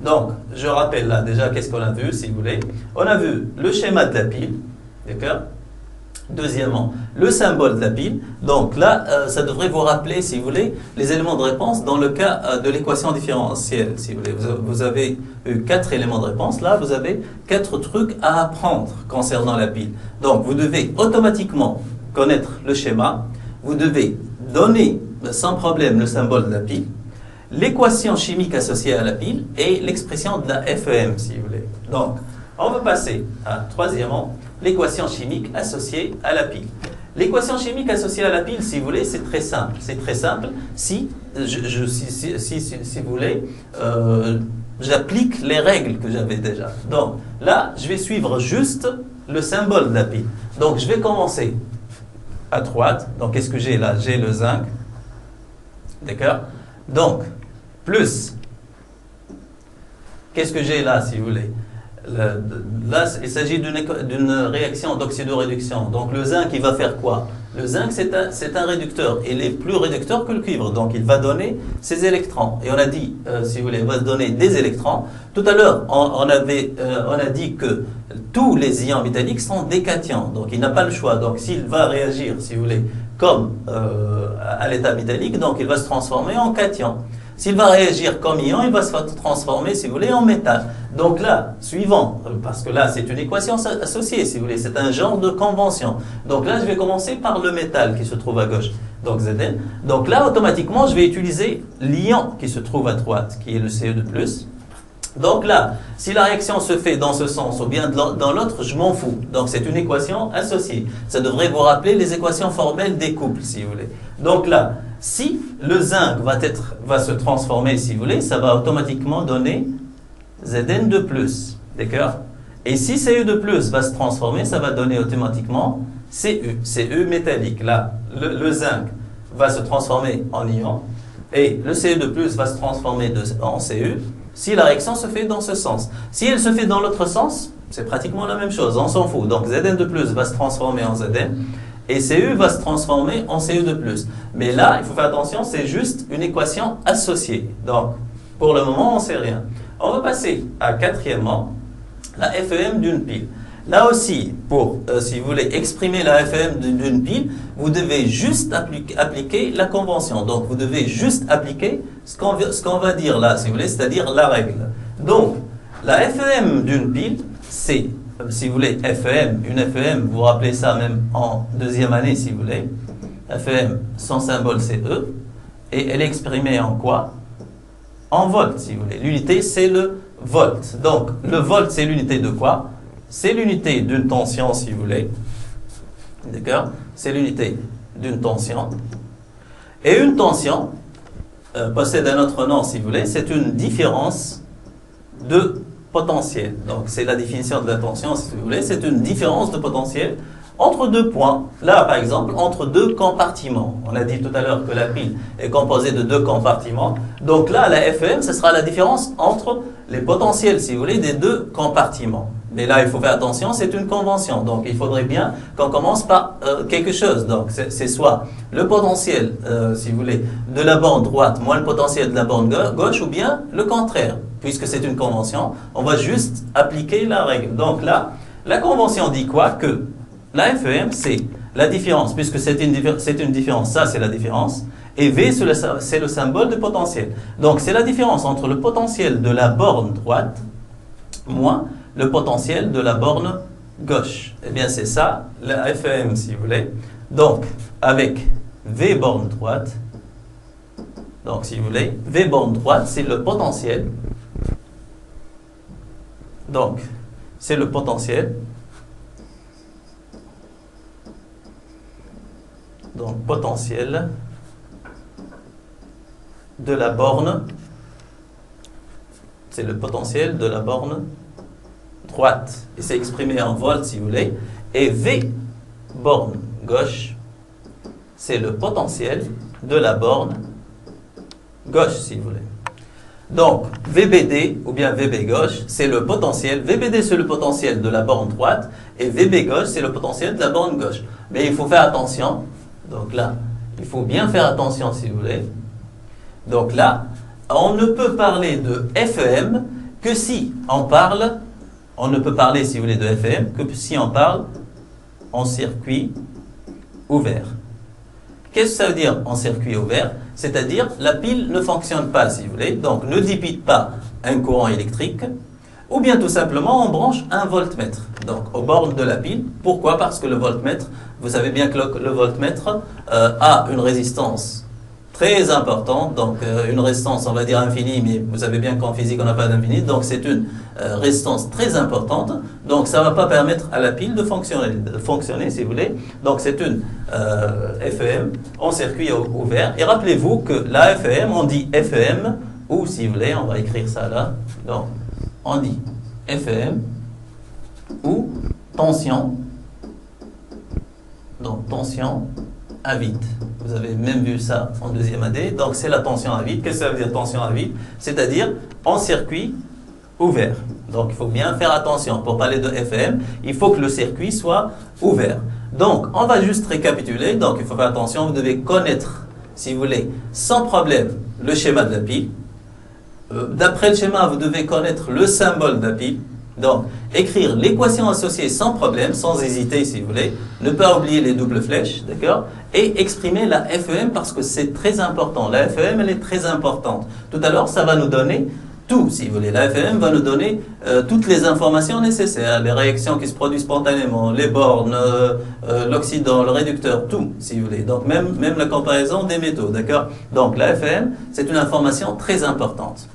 Donc, je rappelle là déjà qu'est-ce qu'on a vu, si vous voulez. On a vu le schéma de la pile, d'accord? Deuxièmement, le symbole de la pile. Donc là, ça devrait vous rappeler, si vous voulez, les éléments de réponse dans le cas de l'équation différentielle. Si vous voulez, vous avez eu 4 éléments de réponse. Là, vous avez 4 trucs à apprendre concernant la pile. Donc, vous devez automatiquement connaître le schéma. Vous devez donner sans problème le symbole de la pile, l'équation chimique associée à la pile et l'expression de la FEM, si vous voulez. Donc, on va passer à troisièmement, l'équation chimique associée à la pile. L'équation chimique associée à la pile, si vous voulez, c'est très simple. C'est très simple si vous voulez, j'applique les règles que j'avais déjà. Donc, là, je vais suivre juste le symbole de la pile. Donc, je vais commencer à droite. Donc, qu'est-ce que j'ai là? J'ai le zinc. D'accord? Donc, plus, qu'est-ce que j'ai là, si vous voulez? Là, il s'agit d'une réaction d'oxydoréduction. Donc, le zinc, il va faire quoi? Le zinc, c'est un réducteur. Il est plus réducteur que le cuivre. Donc, il va donner ses électrons. Et on a dit, si vous voulez, il va donner des électrons. Tout à l'heure, on a dit que tous les ions métalliques sont des cations. Donc, il n'a pas le choix. Donc, s'il va réagir, si vous voulez, comme à l'état métallique, donc il va se transformer en cation. S'il va réagir comme ion, il va se transformer, si vous voulez, en métal. Donc là, suivant, parce que là, c'est une équation associée, si vous voulez, c'est un genre de convention. Donc là, je vais commencer par le métal qui se trouve à gauche, donc Zn. Donc là, automatiquement, je vais utiliser l'ion qui se trouve à droite, qui est le Ce2+. Donc là, si la réaction se fait dans ce sens ou bien dans l'autre, je m'en fous. Donc c'est une équation associée. Ça devrait vous rappeler les équations formelles des couples, si vous voulez. Donc là, si le zinc va se transformer, si vous voulez, ça va automatiquement donner Zn2+. D'accord? Et si Cu2+, va se transformer, ça va donner automatiquement Cu métallique. Là, le zinc va se transformer en ion et le Cu2+ va se transformer en Cu. Si la réaction se fait dans ce sens. Si elle se fait dans l'autre sens, c'est pratiquement la même chose, on s'en fout. Donc Zn2+ va se transformer en Zn et Cu va se transformer en Cu2+. Mais là, il faut faire attention, c'est juste une équation associée. Donc, pour le moment, on ne sait rien. On va passer à quatrièmement, la FEM d'une pile. Là aussi, pour, si vous voulez exprimer la FEM d'une pile, vous devez juste appliquer la convention. Donc, vous devez juste appliquer ce qu'on va dire là, si vous voulez, c'est-à-dire la règle. Donc, la FEM d'une pile, c'est, si vous voulez, FEM, une FEM, vous rappelez ça même en deuxième année, si vous voulez. FEM, son symbole, c'est E. Et elle est exprimée en quoi? En volts, si vous voulez. L'unité, c'est le volt. Donc, le volt, c'est l'unité de quoi? C'est l'unité d'une tension, si vous voulez. D'accord? C'est l'unité d'une tension. Et une tension possède un autre nom, si vous voulez. C'est une différence de potentiel. Donc, c'est la définition de la tension, si vous voulez. C'est une différence de potentiel entre deux points. Là, par exemple, entre deux compartiments. On a dit tout à l'heure que la pile est composée de deux compartiments. Donc là, la FEM, ce sera la différence entre les potentiels, si vous voulez, des deux compartiments. Mais là, il faut faire attention, c'est une convention. Donc, il faudrait bien qu'on commence par quelque chose. Donc, c'est soit le potentiel, si vous voulez, de la borne droite moins le potentiel de la borne gauche, ou bien le contraire. Puisque c'est une convention, on va juste appliquer la règle. Donc là, la convention dit quoi? Que la FEM, c'est la différence, puisque c'est une différence, ça c'est la différence, et V, c'est le symbole de potentiel. Donc, c'est la différence entre le potentiel de la borne droite moins le potentiel de la borne gauche. Eh bien, c'est ça, la FEM, si vous voulez. Donc, avec V borne droite, donc, si vous voulez, V borne droite, c'est le potentiel. Donc, c'est le potentiel. Donc, potentiel de la borne, c'est le potentiel de la borne droite. Et c'est exprimé en volts, si vous voulez. Et V, borne gauche, c'est le potentiel de la borne gauche, si vous voulez. Donc, VBD, ou bien VB gauche, c'est le potentiel. VBD, c'est le potentiel de la borne droite. Et VB gauche, c'est le potentiel de la borne gauche. Mais il faut faire attention. Donc là, il faut bien faire attention, si vous voulez. Donc là, on ne peut parler de FEM que si on parle, on ne peut parler, si vous voulez, de FEM, que si on parle en circuit ouvert. Qu'est-ce que ça veut dire en circuit ouvert? C'est-à-dire, la pile ne fonctionne pas, si vous voulez, donc ne débite pas un courant électrique, ou bien tout simplement, on branche un voltmètre, donc aux bornes de la pile. Pourquoi? Parce que le voltmètre, vous savez bien que le voltmètre a une résistance très importante, donc une résistance, on va dire infinie, mais vous savez bien qu'en physique, on n'a pas d'infini, donc c'est une résistance très importante, donc ça ne va pas permettre à la pile de fonctionner, si vous voulez. Donc c'est une FEM en circuit ouvert. Et rappelez-vous que la FEM, on dit FEM, ou si vous voulez, on va écrire ça là, donc on dit FEM, ou tension, donc tension à vide. Vous avez même vu ça en deuxième année. Donc c'est la tension à vide. Qu'est-ce que ça veut dire tension à vide? C'est-à-dire en circuit ouvert. Donc il faut bien faire attention. Pour parler de FEM, il faut que le circuit soit ouvert. Donc on va juste récapituler. Donc il faut faire attention. Vous devez connaître, si vous voulez, sans problème, le schéma de la pile. D'après le schéma, vous devez connaître le symbole de la pile. Donc, écrire l'équation associée sans problème, sans hésiter si vous voulez, ne pas oublier les doubles flèches, d'accord? Et exprimer la FEM parce que c'est très important. La FEM, elle est très importante. Tout à l'heure, ça va nous donner tout, si vous voulez. La FEM va nous donner toutes les informations nécessaires, les réactions qui se produisent spontanément, les bornes, l'oxydant, le réducteur, tout, si vous voulez. Donc, même la comparaison des métaux, d'accord? Donc, la FEM, c'est une information très importante.